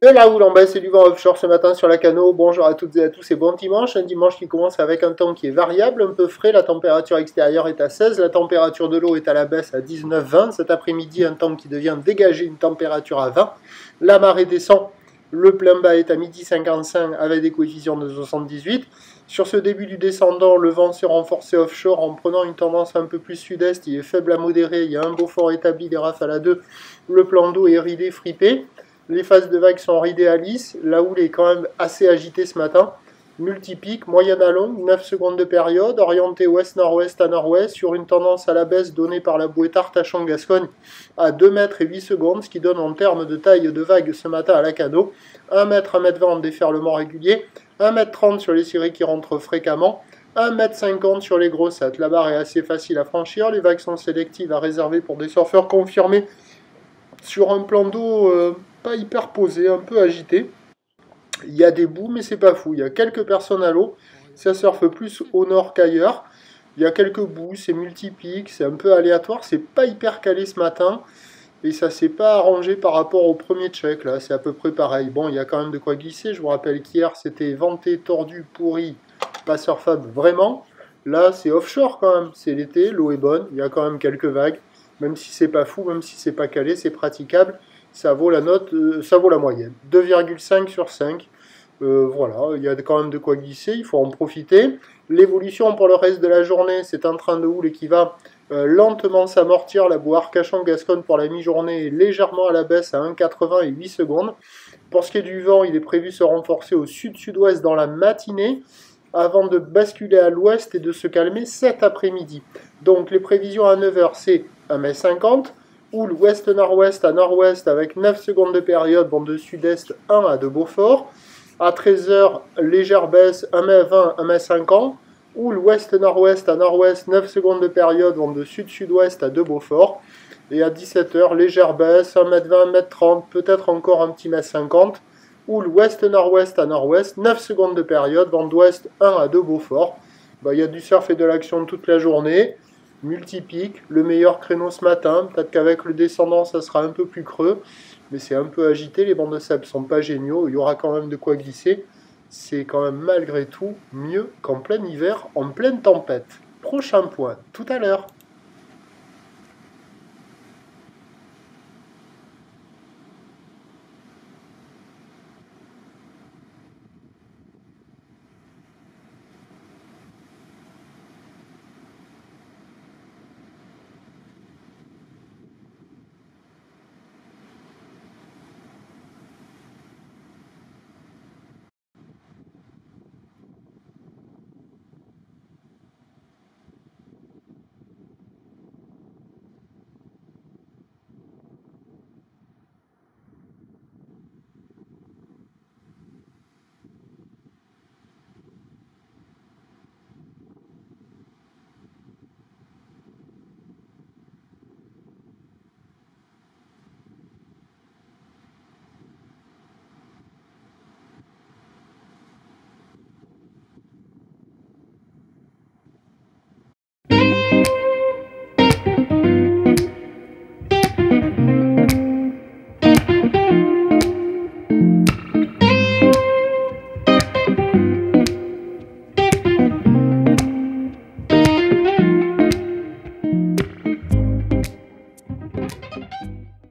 De la houle en baisse et du vent offshore ce matin sur la Cano. Bonjour à toutes et à tous et bon dimanche. Un dimanche qui commence avec un temps qui est variable, un peu frais. La température extérieure est à 16, la température de l'eau est à la baisse à 19-20. Cet après-midi, un temps qui devient dégagé, une température à 20. La marée descend, le plein bas est à midi 55 avec des coefficients de 78. Sur ce début du descendant, le vent s'est renforcé offshore en prenant une tendance un peu plus sud-est. Il est faible à modéré, il y a un beau fort établi des rafales à 2. Le plan d'eau est ridé, fripé. Les phases de vagues sont ridées à lisse. La houle est quand même assez agitée ce matin. Multipique, moyenne à longue, 9 secondes de période, orientée ouest-nord-ouest à nord-ouest, sur une tendance à la baisse donnée par la bouée Artachon-Gascogne à 2 mètres et 8 secondes, ce qui donne en termes de taille de vague ce matin à la Cano, 1 mètre, 1 mètre 20 en déferlement régulier, 1 mètre 30 sur les scieries qui rentrent fréquemment, 1 mètre 50 sur les grossettes. La barre est assez facile à franchir, les vagues sont sélectives à réserver pour des surfeurs confirmés sur un plan d'eau pas hyper posé, un peu agité. Il y a des bouts, mais c'est pas fou. Il y a quelques personnes à l'eau. Ça surfe plus au nord qu'ailleurs. Il y a quelques bouts, c'est multipique, c'est un peu aléatoire. C'est pas hyper calé ce matin. Et ça s'est pas arrangé par rapport au premier check. Là, c'est à peu près pareil. Bon, il y a quand même de quoi glisser. Je vous rappelle qu'hier, c'était venté, tordu, pourri, pas surfable vraiment. Là, c'est offshore quand même. C'est l'été, l'eau est bonne. Il y a quand même quelques vagues. Même si c'est pas fou, même si c'est pas calé, c'est praticable. Ça vaut la note, ça vaut la moyenne. 2,5 sur 5. Voilà, il y a quand même de quoi glisser, il faut en profiter. L'évolution pour le reste de la journée, c'est un train de houle qui va lentement s'amortir. La bouée Arcachon-Gascogne pour la mi-journée est légèrement à la baisse à 1,80 et 8 secondes. Pour ce qui est du vent, il est prévu se renforcer au sud-sud-ouest dans la matinée, avant de basculer à l'ouest et de se calmer cet après-midi. Donc les prévisions à 9h, c'est 1,50 m, houle ouest-nord-ouest à nord-ouest avec 9 secondes de période, vent de sud-est 1 à de Beaufort. À 13h, légère baisse 1,20 m, 1,50 m, houle ouest-nord-ouest à nord-ouest, 9 secondes de période, vent de sud-sud-ouest à de Beaufort. Et à 17h, légère baisse 1,20 m, 1,30 m, peut-être encore un petit 1,50 m. Houle ouest-nord-ouest à nord-ouest, 9 secondes de période, vent d'ouest 1 à 2 Beaufort. Il y a du surf et de l'action toute la journée. Multipique, le meilleur créneau ce matin. Peut-être qu'avec le descendant, ça sera un peu plus creux. Mais c'est un peu agité, les bancs de sable sont pas géniaux. Il y aura quand même de quoi glisser. C'est quand même malgré tout mieux qu'en plein hiver, en pleine tempête. Prochain point, tout à l'heure.